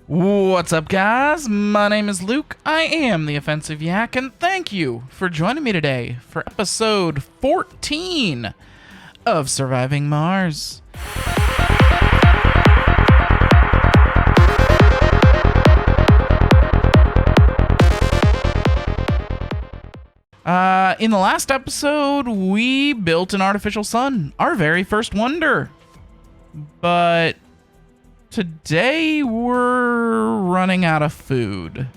What's up, guys? My name is Luke. I am the Offensive Yak, and thank you for joining me today for episode 14 of Surviving Mars. In the last episode, we built an artificial sun, our very first wonder. But today, we're running out of food.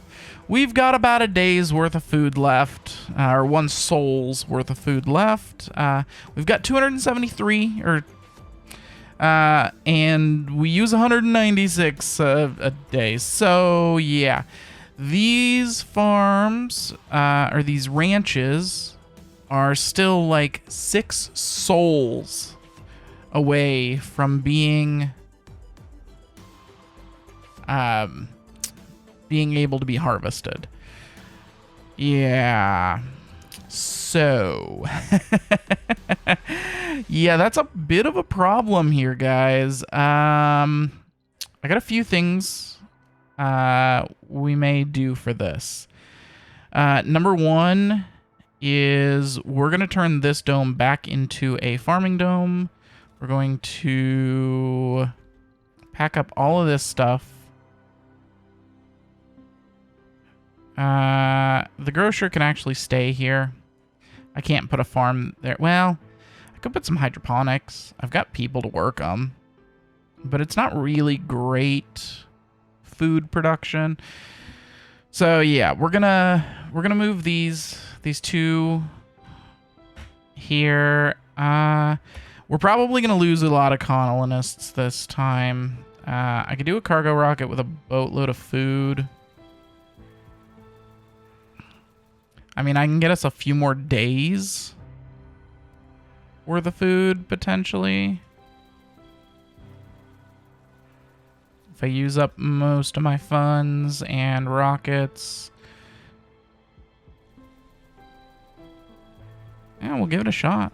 We've got about a day's worth of food left, or one soul's worth of food left. We've got 273, and we use 196 a day. So, yeah. These farms, or these ranches, are still like 6 souls away from being able to be harvested. Yeah. So, yeah, that's a bit of a problem here, guys. I got a few things we may do for this. Number one is we're going to turn this dome back into a farming dome. We're going to pack up all of this stuff. The grocer can actually stay here. I can't put a farm there. Well, I could put some hydroponics. I've got people to work them, but it's not really great food production. So yeah, we're gonna move these two here. We're probably gonna lose a lot of colonists this time. I could do a cargo rocket with a boatload of food. I mean, I can get us a few more days worth of food, potentially. If I use up most of my funds and rockets. Yeah, we'll give it a shot.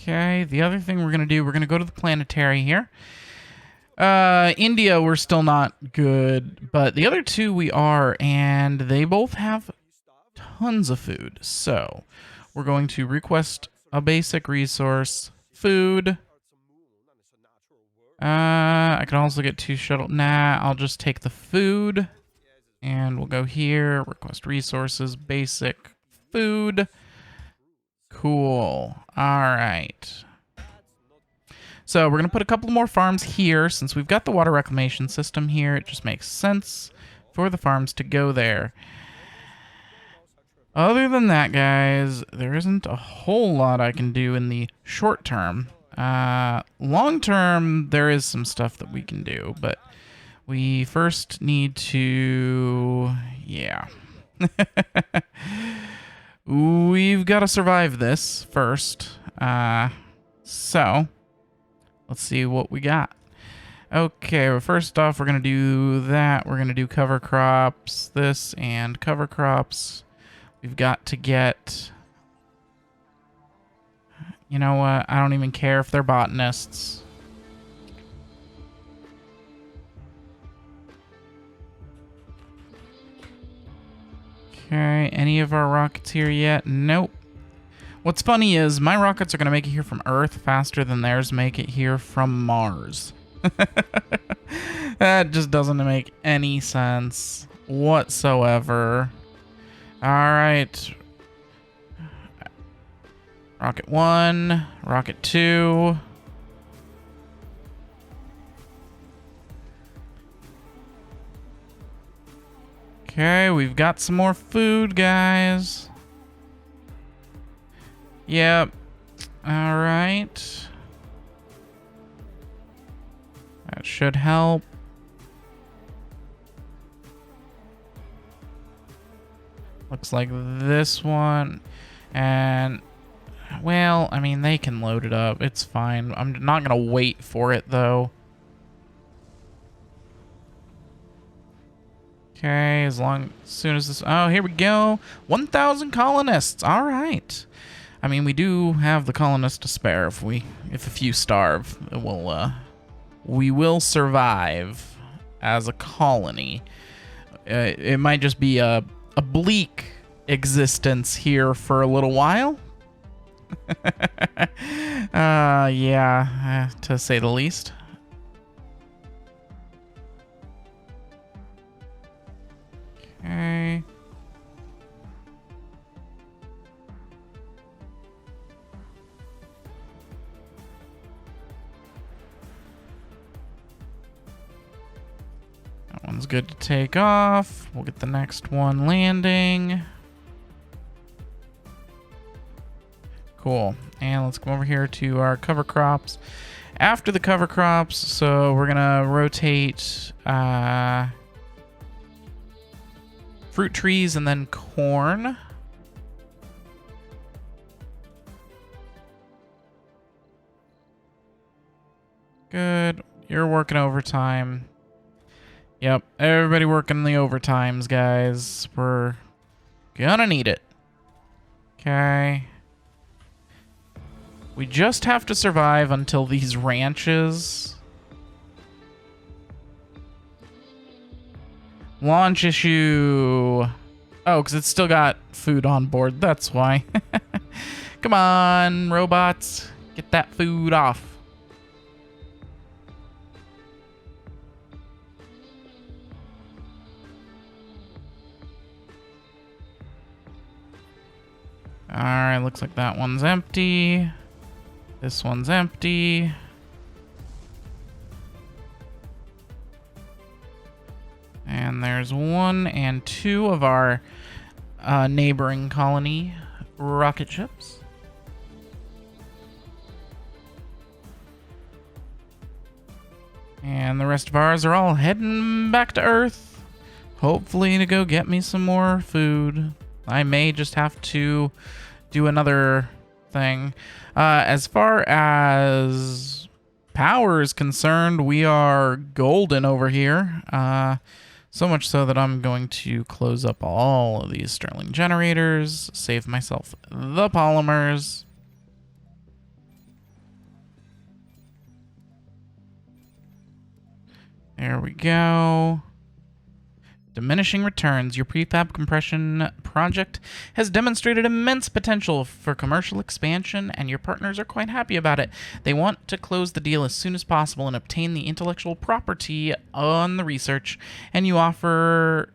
Okay, the other thing we're going to do, we're going to go to the planetary here. India, we're still not good, but the other two we are, and they both have tons of food. So, we're going to request a basic resource, food. I can also get 2 shuttle. Nah, I'll just take the food, and we'll go here, request resources, basic food. Cool. All right. So we're going to put a couple more farms here. Since we've got the water reclamation system here, it just makes sense for the farms to go there. Other than that, guys, there isn't a whole lot I can do in the short term. Long term, there is some stuff that we can do, but we first need to... Yeah. We've got to survive this first. So, let's see what we got. Okay, well, first off, we're going to do that. We're going to do cover crops, this, and cover crops. We've got to get... You know what? I don't even care if they're botanists. Okay, any of our rockets here yet? Nope. What's funny is my rockets are going to make it here from Earth faster than theirs make it here from Mars. That just doesn't make any sense whatsoever. Alright. Rocket 1, rocket 2. Okay, we've got some more food, guys. Yep. Alright. That should help. Looks like this one. And Well, I mean, they can load it up. It's fine. I'm not going to wait for it, though. Okay, as soon as this... Oh, here we go. 1,000 colonists. All right. I mean, we do have the colonists to spare if a few starve. We will survive as a colony. It might just be a bleak existence here for a little while. Yeah, to say the least. Okay. That one's good to take off. We'll get the next one landing. Cool. And let's come over here to our cover crops. After the cover crops, so we're gonna rotate fruit trees and then corn. Good. You're working overtime. Yep, everybody working the overtimes, guys. We're gonna need it. Okay. We just have to survive until these ranches... Launch issue. Oh, because it's still got food on board. That's why. Come on, robots. Get that food off. Alright, looks like that one's empty. This one's empty. And there's 1 and 2 of our neighboring colony rocket ships. And the rest of ours are all heading back to Earth. Hopefully to go get me some more food. I may just have to do another thing. As far as power is concerned, we are golden over here. So much so that I'm going to close up all of these Stirling generators, save myself the polymers. There we go. Diminishing Returns. Your prefab compression project has demonstrated immense potential for commercial expansion, and your partners are quite happy about it. They want to close the deal as soon as possible and obtain the intellectual property on the research, and offer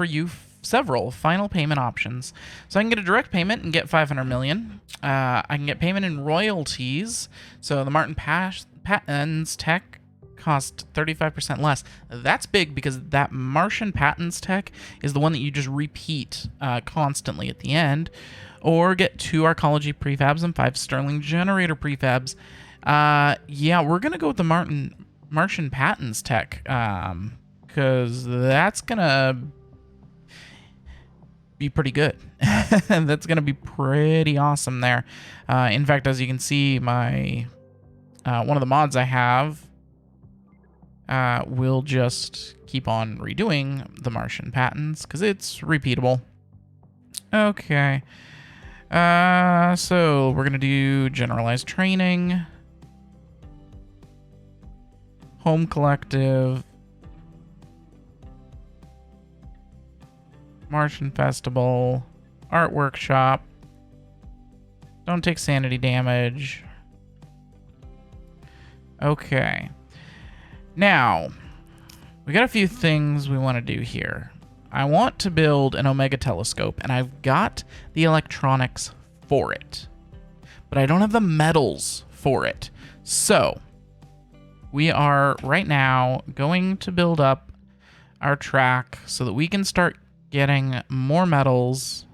you several final payment options. So I can get a direct payment and get 500 million. I can get payment in royalties. So the Martin Patents tech cost 35% less. That's big because that Martian patents tech is the one that you just repeat constantly at the end. Or get 2 arcology prefabs and 5 Stirling generator prefabs. Yeah, we're going to go with the Martian patents tech because that's going to be pretty good. That's going to be pretty awesome there. In fact, as you can see, my one of the mods I have we'll just keep on redoing the Martian patents because it's repeatable. Okay. So we're going to do generalized training, home collective, Martian festival, art workshop, don't take sanity damage. Okay. Now, we got a few things we want to do here. I want to build an Omega telescope, and I've got the electronics for it. But I don't have the metals for it. So, we are right now going to build up our track so that we can start getting more metals.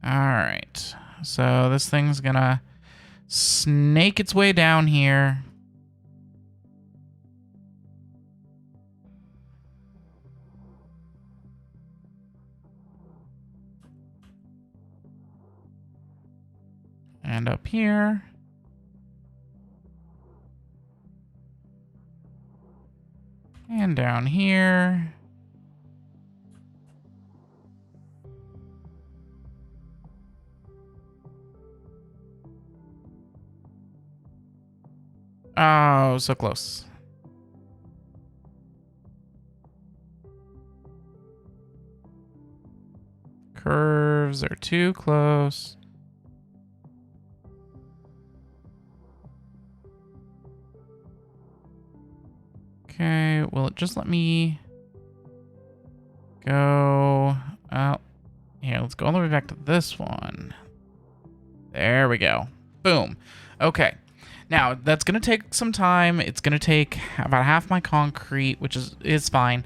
Alright, so this thing's gonna snake its way down here. And up here. And down here. Oh, so close. Curves are too close. Okay, will it just let me go? Oh, here, let's go all the way back to this one. There we go. Boom. Okay. Now, that's going to take some time. It's going to take about half my concrete, which is fine.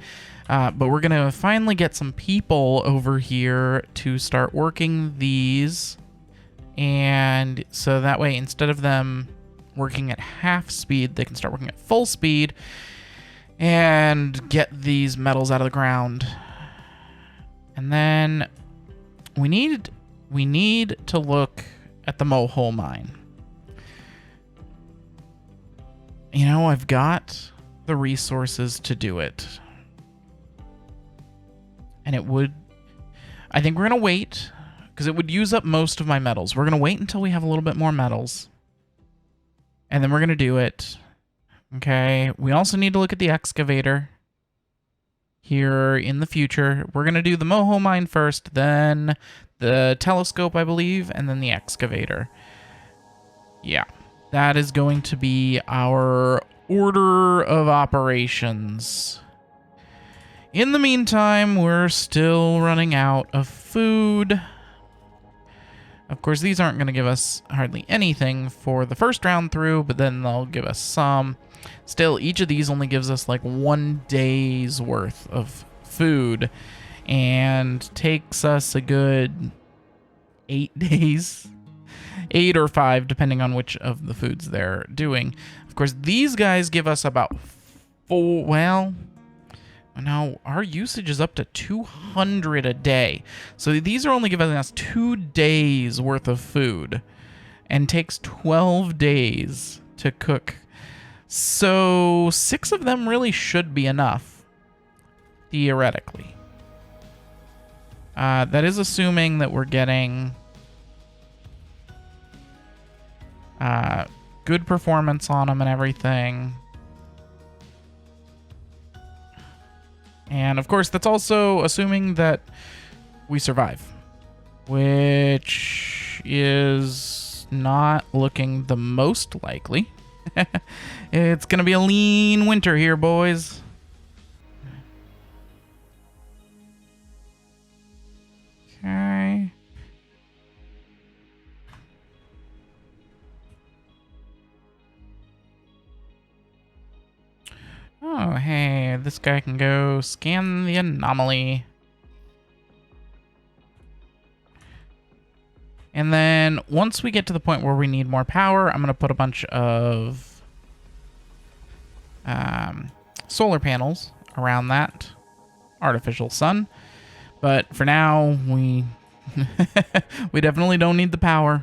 But we're going to finally get some people over here to start working these. And so that way, instead of them working at half speed, they can start working at full speed and get these metals out of the ground. And then we need to look at the Mohole mine. You know, I've got the resources to do it. And I think we're going to wait, because it would use up most of my metals. We're going to wait until we have a little bit more metals. And then we're going to do it. Okay, we also need to look at the excavator here in the future. We're going to do the Mohole mine first, then the telescope, I believe, and then the excavator. Yeah. That is going to be our order of operations. In the meantime, we're still running out of food. Of course, these aren't going to give us hardly anything for the first round through, but then they'll give us some. Still, each of these only gives us like 1 day's worth of food and takes us a good 8 days. 8 or 5, depending on which of the foods they're doing. Of course, these guys give us about 4, well, now our usage is up to 200 a day. So these are only giving us 2 days worth of food and takes 12 days to cook. So 6 of them really should be enough, theoretically. That is assuming that we're getting good performance on them and everything. And of course, that's also assuming that we survive, which is not looking the most likely. It's gonna be a lean winter here, boys. Okay. Oh, hey, this guy can go scan the anomaly. And then once we get to the point where we need more power, I'm going to put a bunch of solar panels around that artificial sun. But for now, we we definitely don't need the power.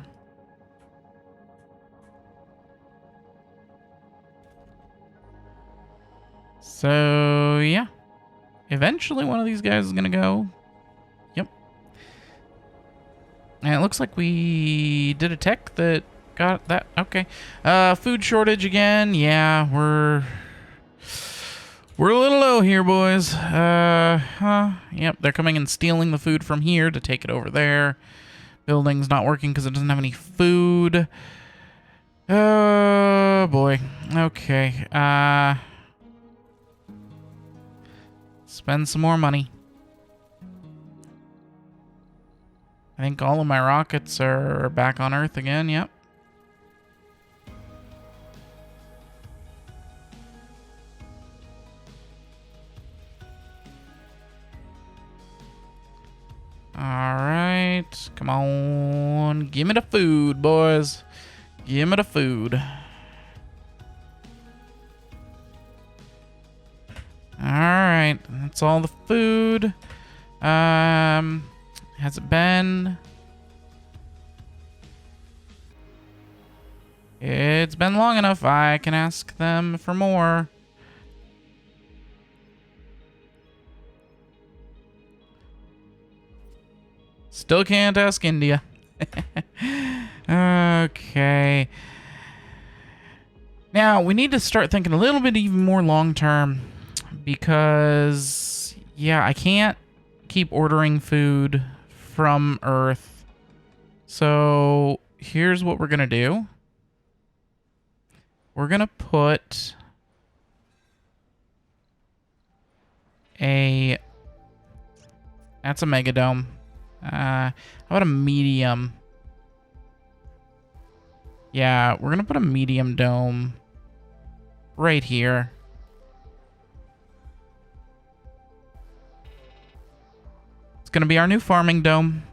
So, yeah. Eventually, one of these guys is going to go. Yep. And it looks like we did a tech that got that. Okay. Food shortage again. Yeah, we're a little low here, boys. Yep, they're coming and stealing the food from here to take it over there. Building's not working because it doesn't have any food. Oh, boy. Okay. Spend some more money. I think all of my rockets are back on Earth again. Yep. Alright. Come on. Give me the food, boys. Give me the food. Alright. That's all the food. Has it been? It's been long enough. I can ask them for more. Still can't ask India. Okay. Now, we need to start thinking a little bit even more long-term because, yeah, I can't keep ordering food from Earth. So, here's what we're going to do. We're going to put a... That's a megadome. How about a medium? Yeah, we're going to put a medium dome right here. It's going to be our new farming dome.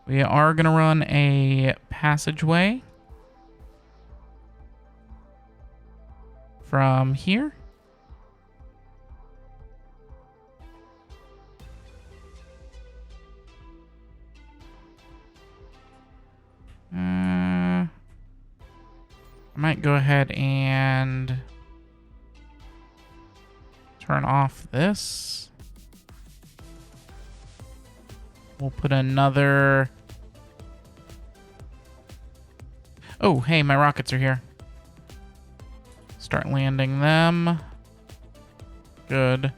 We are going to run a passageway from here. I might go ahead and turn off this. We'll put another... Oh, hey, my rockets are here. Start landing them. Good.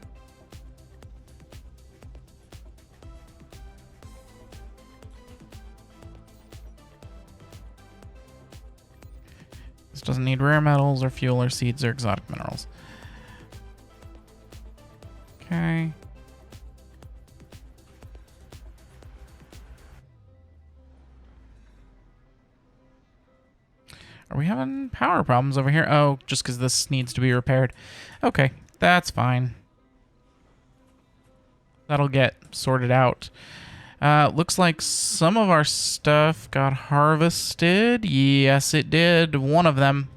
This doesn't need rare metals or fuel or seeds or exotic minerals. Okay. Are we having power problems over here? Oh, just because this needs to be repaired. Okay, that's fine. That'll get sorted out. Looks like some of our stuff got harvested. Yes, it did. One of them.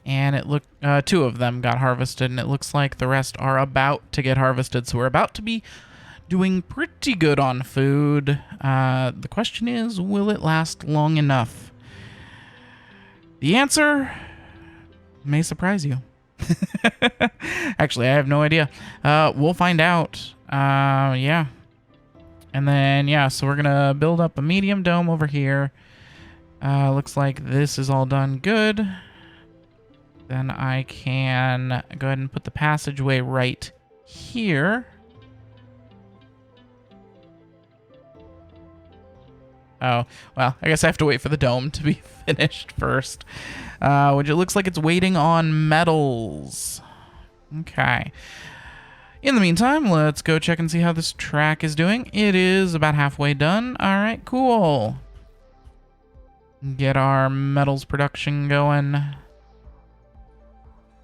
And it looked... two of them got harvested, and it looks like the rest are about to get harvested. So we're about to be doing pretty good on food. The question is, will it last long enough? The answer may surprise you. Actually, I have no idea. We'll find out. Yeah. And then, yeah, so we're going to build up a medium dome over here. Looks like this is all done good. Then I can go ahead and put the passageway right here. Oh, well, I guess I have to wait for the dome to be finished first. Which it looks like it's waiting on metals. Okay. In the meantime, let's go check and see how this track is doing. It is about halfway done. All right, cool. Get our metals production going.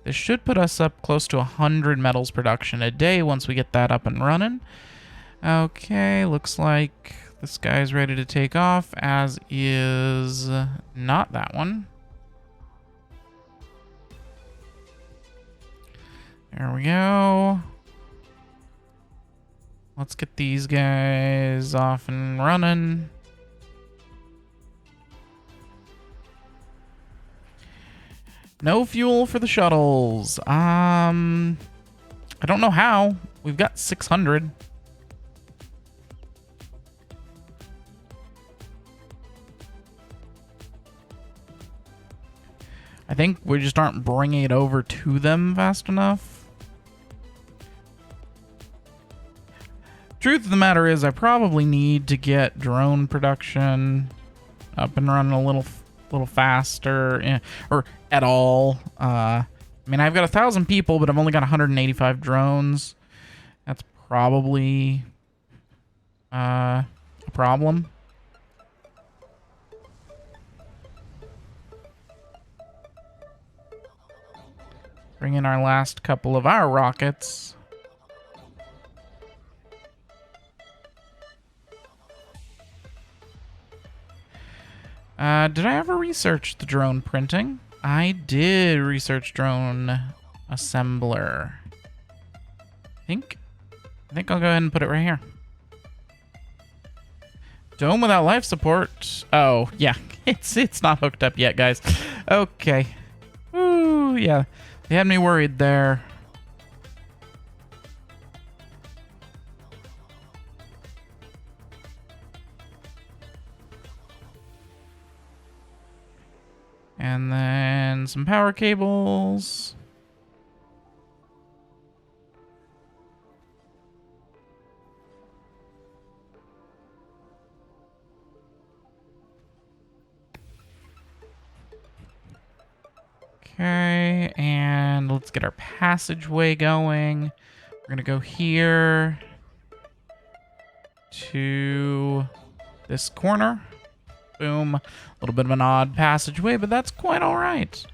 This should put us up close to 100 metals production a day once we get that up and running. Okay, looks like this guy's ready to take off, as is not that one. There we go. Let's get these guys off and running. No fuel for the shuttles. I don't know how. We've got 600. I think we just aren't bringing it over to them fast enough. Truth of the matter is, I probably need to get drone production up and running a little faster, or at all. I mean, I've got 1,000 people, but I've only got 185 drones. That's probably a problem. Bring in our last couple of our rockets. Did I ever research the drone printing? I did research drone assembler. I think I'll go ahead and put it right here. Dome without life support. Oh, yeah. It's not hooked up yet, guys. Okay. Ooh, yeah. They had me worried there. And then some power cables. Okay, and let's get our passageway going. We're gonna go here to this corner. Boom. A little bit of an odd passageway, but that's quite all right.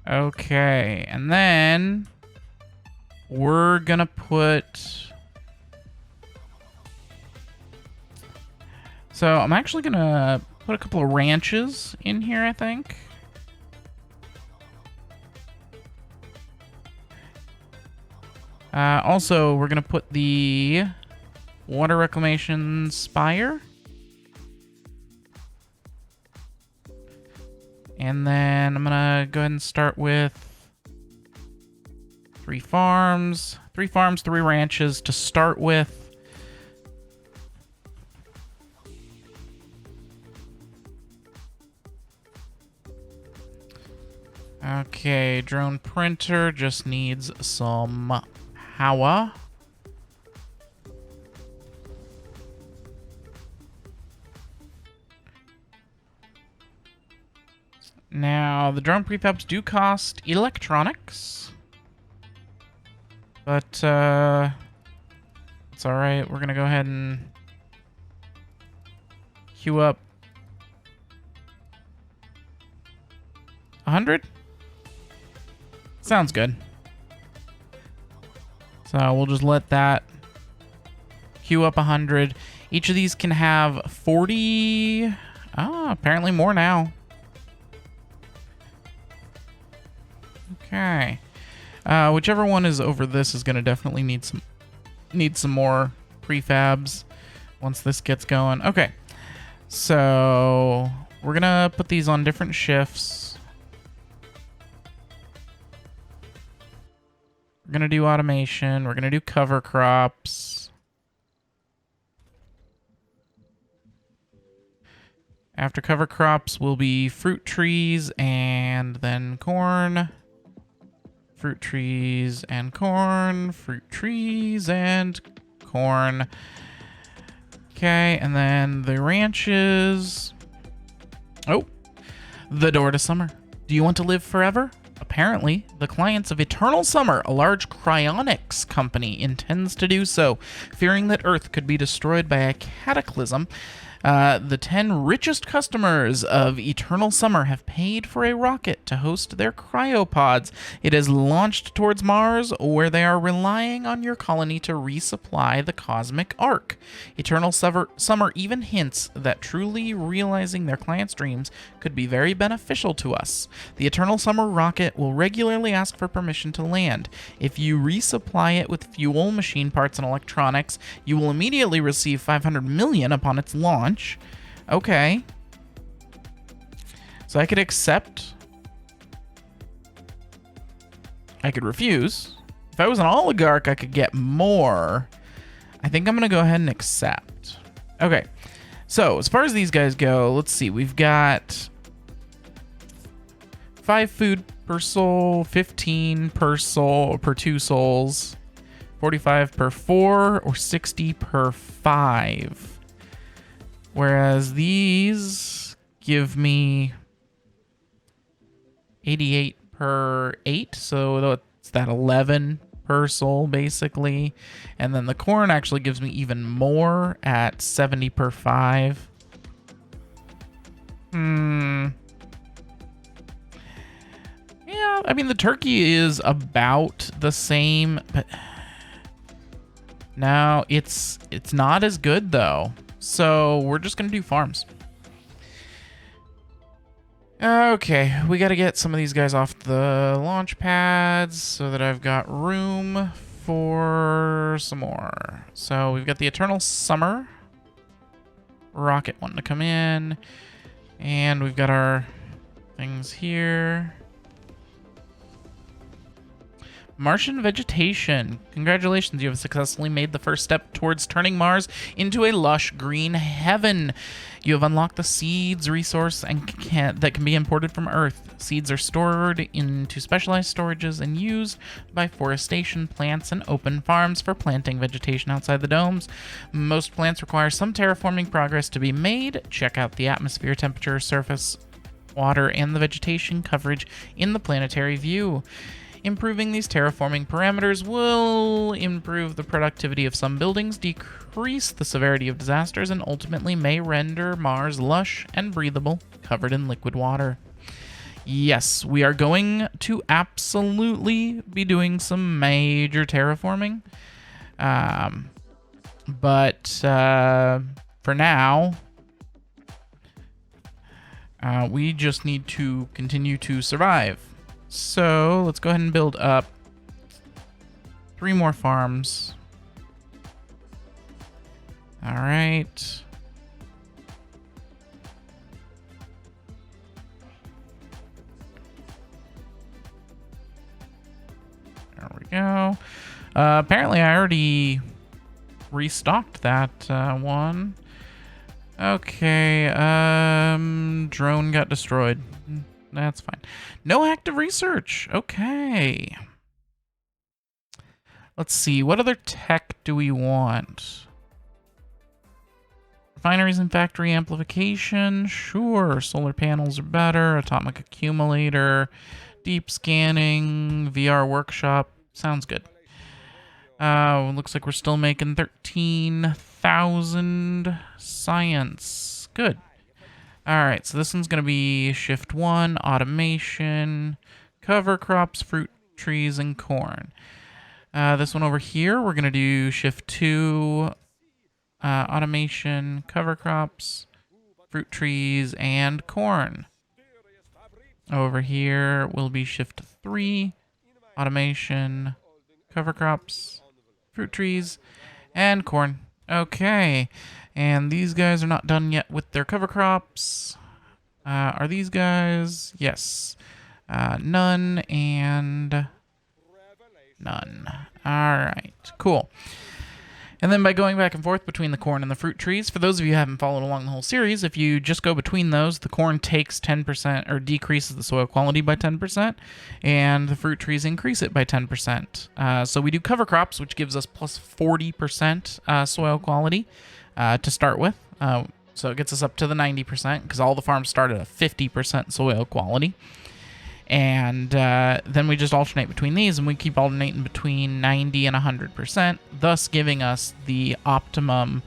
Okay, and then we're gonna put... So I'm actually gonna put a couple of ranches in here, I think. Also, we're gonna put the water reclamation spire. And then I'm gonna go ahead and start with 3 farms. 3 farms, 3 ranches to start with. Okay, drone printer just needs some power. Now, the drone prefabs do cost electronics. But, it's alright. We're gonna go ahead and queue up 100? Sounds good. So we'll just let that queue up 100. Each of these can have 40... Ah, apparently more now. Okay. Whichever one is over this is going to definitely need some more prefabs once this gets going. Okay. So we're going to put these on different shifts. We're going to do automation. We're going to do cover crops. After cover crops will be fruit trees and then corn. Fruit trees and corn. Fruit trees and corn. Okay, and then the ranches. Oh, the door to summer. Do you want to live forever? Apparently, the clients of Eternal Summer, a large cryonics company, intends to do so. Fearing that Earth could be destroyed by a cataclysm, the 10 richest customers of Eternal Summer have paid for a rocket to host their cryopods. It has launched towards Mars, where they are relying on your colony to resupply the cosmic ark. Eternal Summer even hints that truly realizing their clients' dreams could be very beneficial to us. The Eternal Summer rocket will regularly ask for permission to land. If you resupply it with fuel, machine parts, and electronics, you will immediately receive 500 million upon its launch. Okay. So I could accept. I could refuse. If I was an oligarch, I could get more. I think I'm going to go ahead and accept. Okay. So as far as these guys go, let's see. We've got 5 food per soul, 15 per soul, per 2 souls, 45 per 4, or 60 per 5. Whereas these give me 88 per 8, so it's that 11 per soul, basically. And then the corn actually gives me even more at 70 per 5. Yeah, I mean, the turkey is about the same, but... No, it's not as good, though. So we're just going to do farms. Okay, we got to get some of these guys off the launch pads so that I've got room for some more. So we've got the Eternal Summer rocket wanting to come in, and we've got our things here. Martian vegetation. Congratulations, you have successfully made the first step towards turning Mars into a lush green heaven. You have unlocked the seeds resource that can be imported from Earth. Seeds are stored into specialized storages and used by forestation plants and open farms for planting vegetation outside the domes. Most plants require some terraforming progress to be made. Check out the atmosphere, temperature, surface, water, and the vegetation coverage in the planetary view. Improving these terraforming parameters will improve the productivity of some buildings, decrease the severity of disasters, and ultimately may render Mars lush and breathable, covered in liquid water. Yes, we are going to absolutely be doing some major terraforming. But for now, we just need to continue to survive. So let's go ahead and build up 3 more farms. All right. There we go. Apparently I already restocked that one. Okay, drone got destroyed. That's fine. No active research. Okay. Let's see. What other tech do we want? Refineries and factory amplification. Sure. Solar panels are better. Atomic accumulator. Deep scanning. VR workshop. Sounds good. Looks like we're still making 13,000 science. Good. Alright, so this one's going to be shift 1, automation, cover crops, fruit, trees, and corn. This one over here, we're going to do shift 2, automation, cover crops, fruit trees, and corn. Over here will be shift 3, automation, cover crops, fruit trees, and corn. Okay. And these guys are not done yet with their cover crops. Are these guys? Yes. None and none. All right, cool. And then by going back and forth between the corn and the fruit trees, for those of you who haven't followed along the whole series, if you just go between those, the corn takes 10% or decreases the soil quality by 10%, and the fruit trees increase it by 10%. So we do cover crops, which gives us plus 40% soil quality to start with. So it gets us up to the 90% because all the farms start at a 50% soil quality. And then we just alternate between these, and we keep alternating between 90 and 100%, thus giving us the optimum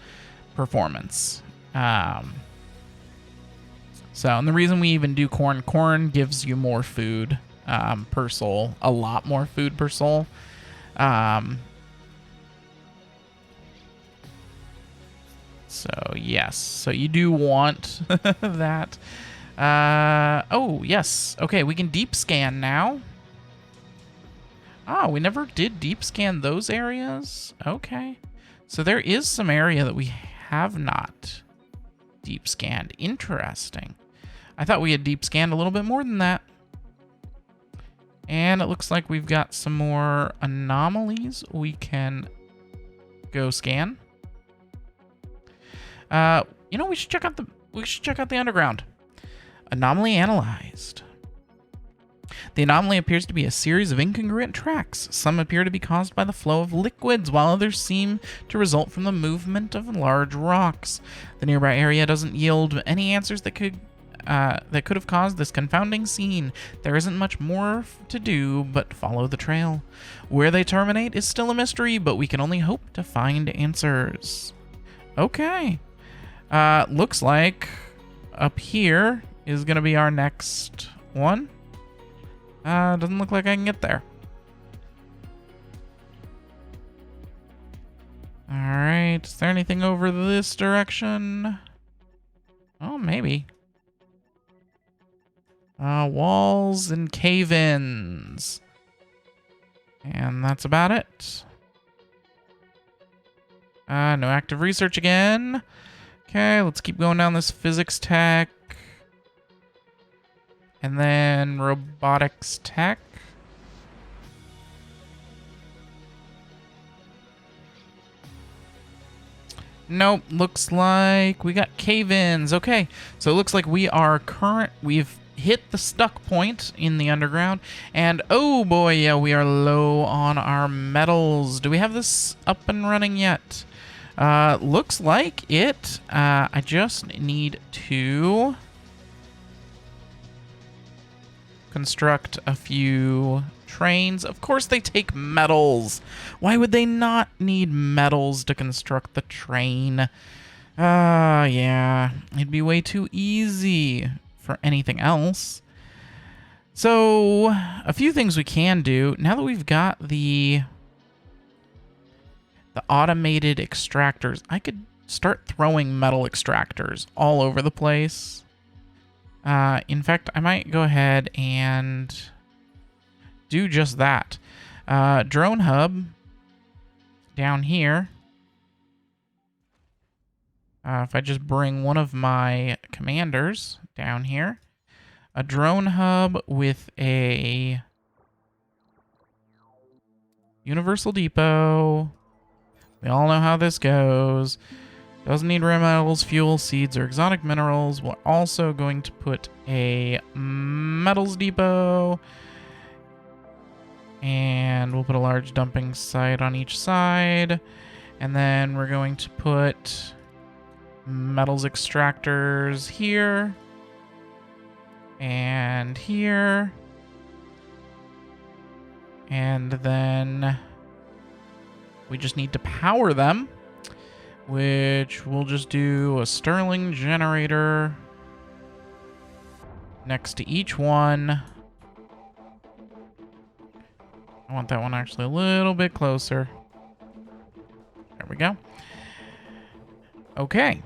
performance. And the reason we even do corn gives you more food per soul, a lot more food per soul. So yes, so you do want that. Oh, yes. Okay, we can deep scan now. Oh, we never did deep scan those areas. Okay. So there is some area that we have not deep scanned. Interesting. I thought we had deep scanned a little bit more than that. And it looks like we've got some more anomalies we can go scan. You know, we should check out the underground. Anomaly analyzed. The anomaly appears to be a series of incongruent tracks. Some appear to be caused by the flow of liquids, while others seem to result from the movement of large rocks. The nearby area doesn't yield any answers that could have caused this confounding scene. There isn't much more to do but follow the trail. Where they terminate is still a mystery, but we can only hope to find answers. Okay. Looks like up here is going to be our next one. Doesn't look like I can get there. Alright, is there anything over this direction? Oh, maybe. Walls and cave-ins. And that's about it. No active research again. Okay, let's keep going down this physics tech. And then robotics tech. Nope, looks like we got cave-ins. Okay, so it looks like we've hit the stuck point in the underground. And oh boy, yeah, we are low on our metals. Do we have this up and running yet? Looks like it. I just need to construct a few trains. Of course they take metals. Why would they not need metals to construct the train? Yeah. It'd be way too easy for anything else. So, a few things we can do. Now that we've got the automated extractors, I could start throwing metal extractors all over the place. In fact, I might go ahead and do just that. Drone hub down here. If I just bring one of my commanders down here. A drone hub with a universal depot. We all know how this goes. Doesn't need rare metals, fuel, seeds, or exotic minerals. We're also going to put a metals depot. And we'll put a large dumping site on each side. And then we're going to put metals extractors here. And here. And then we just need to power them, which we'll just do a Stirling generator next to each one. I want that one actually a little bit closer. There we go. Okay.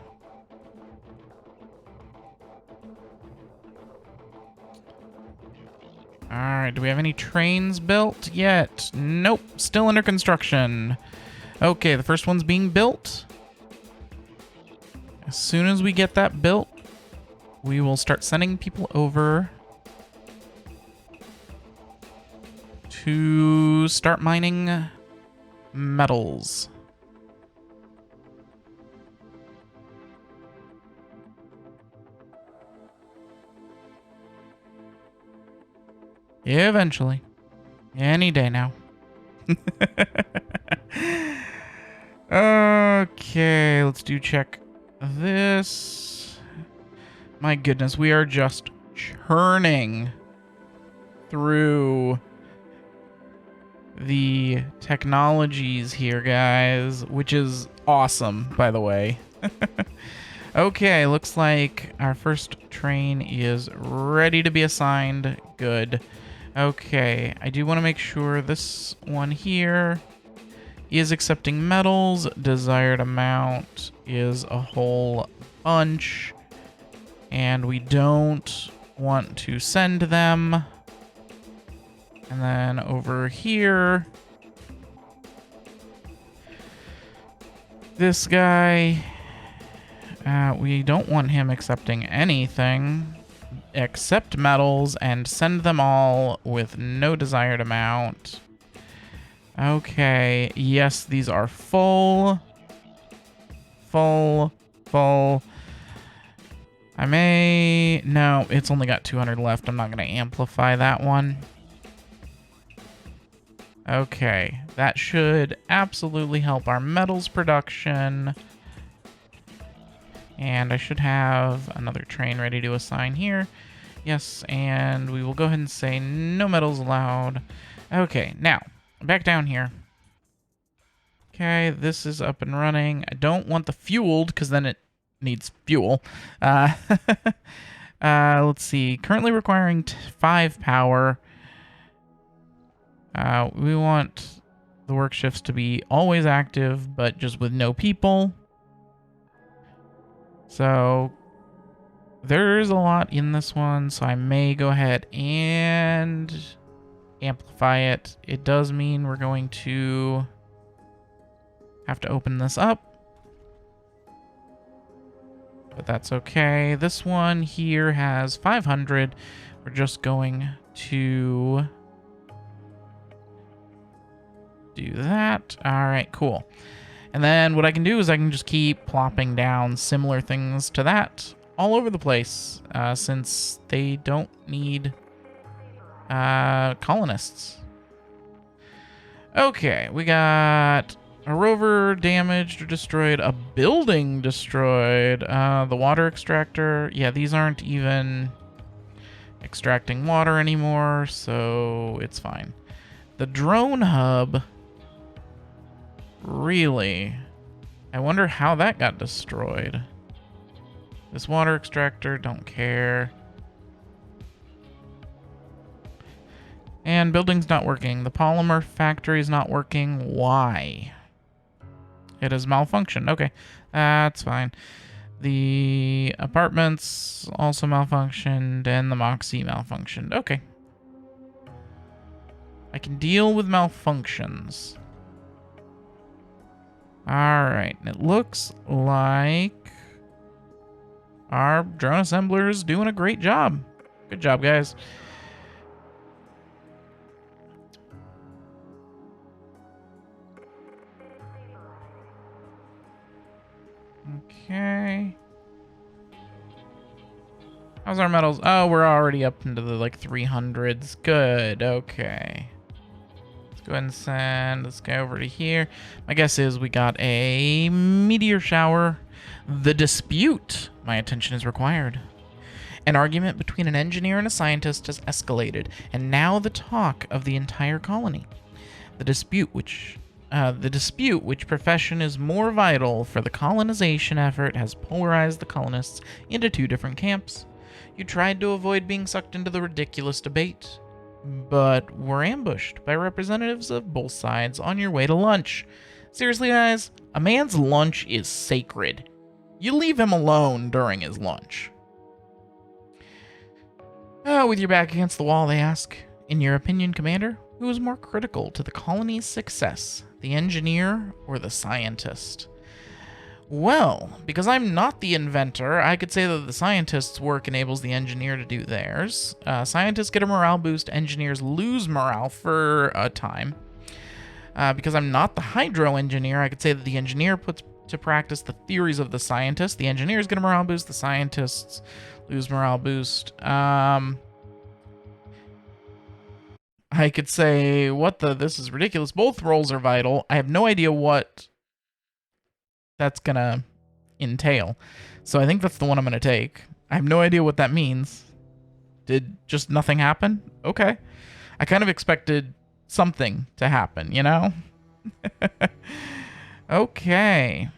Alright, do we have any trains built yet? Nope, still under construction. Okay, the first one's being built. As soon as we get that built, we will start sending people over to start mining metals. Eventually. Any day now. Okay, let's check this. My goodness, we are just churning through the technologies here, guys, which is awesome, by the way. Okay, looks like our first train is ready to be assigned. Good. Okay, I do want to make sure this one here is accepting metals. Desired amount is a whole bunch. And we don't want to send them. And then over here, this guy, we don't want him accepting anything except metals, and send them all with no desired amount. Okay, yes, these are full. Full. No, it's only got 200 left. I'm not going to amplify that one. Okay, that should absolutely help our metals production. And I should have another train ready to assign here. Yes, and we will go ahead and say no metals allowed. Okay, now, back down here. Okay, this is up and running. I don't want the fueled, because then it needs fuel. Let's see. Currently requiring 5 power. We want the work shifts to be always active, but just with no people. So There's a lot in this one, so I may go ahead and amplify it. It does mean we're going to have to open this up, but that's okay. This one here has 500. We're just going to do that. All right, cool. And then what I can do is I can just keep plopping down similar things to that all over the place, since they don't need colonists. Okay, we got a rover damaged or destroyed, a building destroyed, the water extractor. Yeah, these aren't even extracting water anymore, so it's fine. The drone hub, really? I wonder how that got destroyed. This water extractor, don't care. And building's not working. The polymer factory's not working. Why? It has malfunctioned. Okay, that's fine. The apartments also malfunctioned, and the Moxie malfunctioned. Okay. I can deal with malfunctions. Alright, and it looks like our drone assembler is doing a great job. Good job, guys. Okay. How's our metals? Oh, we're already up into the, like, 300s. Good, okay. Let's go ahead and send this guy over to here. My guess is we got a meteor shower. The dispute. My attention is required. An argument between an engineer and a scientist has escalated, and now the talk of the entire colony. The dispute, which profession is more vital for the colonization effort, has polarized the colonists into two different camps. You tried to avoid being sucked into the ridiculous debate, but were ambushed by representatives of both sides on your way to lunch. Seriously, guys, a man's lunch is sacred. You leave him alone during his lunch. With your back against the wall, they ask, in your opinion, Commander, who is more critical to the colony's success, the engineer or the scientist? Well, because I'm not the inventor, I could say that the scientist's work enables the engineer to do theirs. Scientists get a morale boost, engineers lose morale for a time. Because I'm not the hydro engineer, I could say that the engineer puts to practice the theories of the scientist. The engineers get a morale boost, the scientists lose morale boost. I could say, this is ridiculous. Both roles are vital. I have no idea what that's gonna entail. So I think that's the one I'm gonna take. I have no idea what that means. Did just nothing happen? Okay. I kind of expected something to happen, you know? Okay.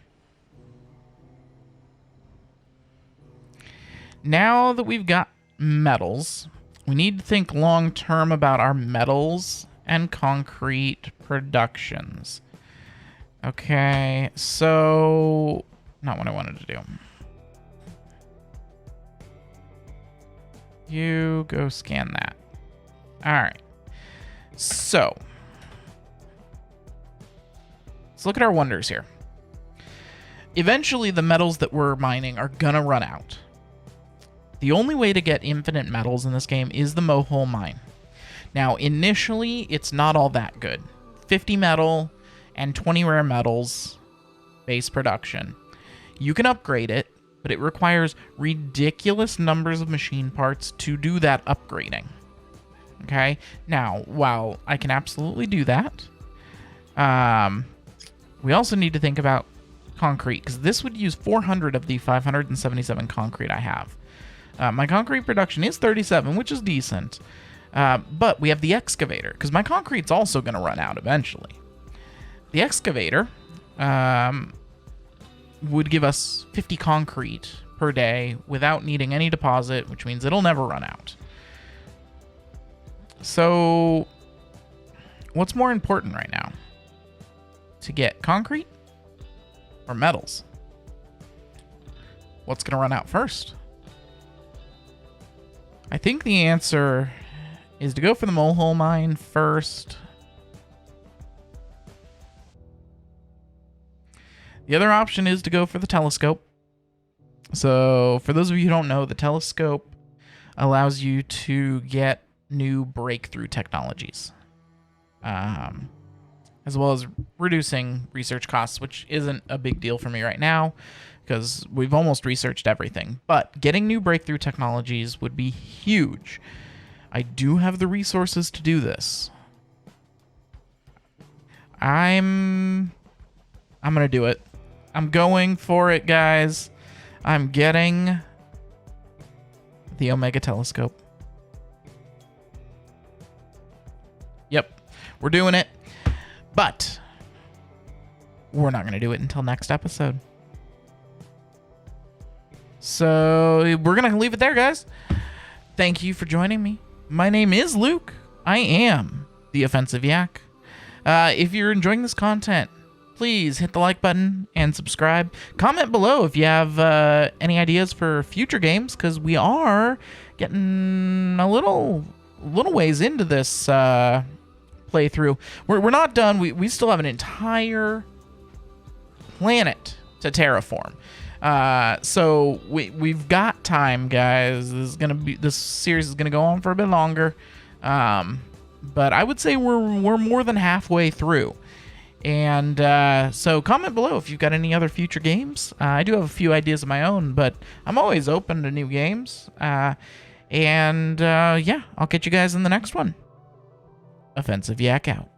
Now that we've got metals, we need to think long-term about our metals and concrete productions. Okay, so not what I wanted to do. You go scan that. All right. So let's look at our wonders here. Eventually, the metals that we're mining are gonna run out. The only way to get infinite metals in this game is the Mohole mine. Now, initially, it's not all that good. 50 metal and 20 rare metals base production. You can upgrade it, but it requires ridiculous numbers of machine parts to do that upgrading. Okay? Now, while I can absolutely do that, we also need to think about concrete, because this would use 400 of the 577 concrete I have. My concrete production is 37, which is decent. But we have the excavator, because my concrete's also going to run out eventually. The excavator would give us 50 concrete per day without needing any deposit, which means it'll never run out. So, what's more important right now? To get concrete or metals? What's going to run out first? I think the answer is to go for the molehole mine first. The other option is to go for the telescope. So for those of you who don't know, the telescope allows you to get new breakthrough technologies, as well as reducing research costs, which isn't a big deal for me right now because we've almost researched everything. But getting new breakthrough technologies would be huge. I do have the resources to do this. I'm gonna do it. I'm going for it, guys. I'm getting the Omega telescope. Yep, we're doing it. But we're not going to do it until next episode. So we're going to leave it there, guys. Thank you for joining me. My name is Luke. I am the Offensive Yak. If you're enjoying this content, please hit the like button and subscribe. Comment below if you have any ideas for future games, because we are getting a little ways into this playthrough. We're not done. We still have an entire planet to terraform. So we've got time, guys. This series is gonna go on for a bit longer. But I would say we're more than halfway through. And so comment below if you've got any other future games. I do have a few ideas of my own, but I'm always open to new games. Yeah, I'll catch you guys in the next one. Offensive Yak out.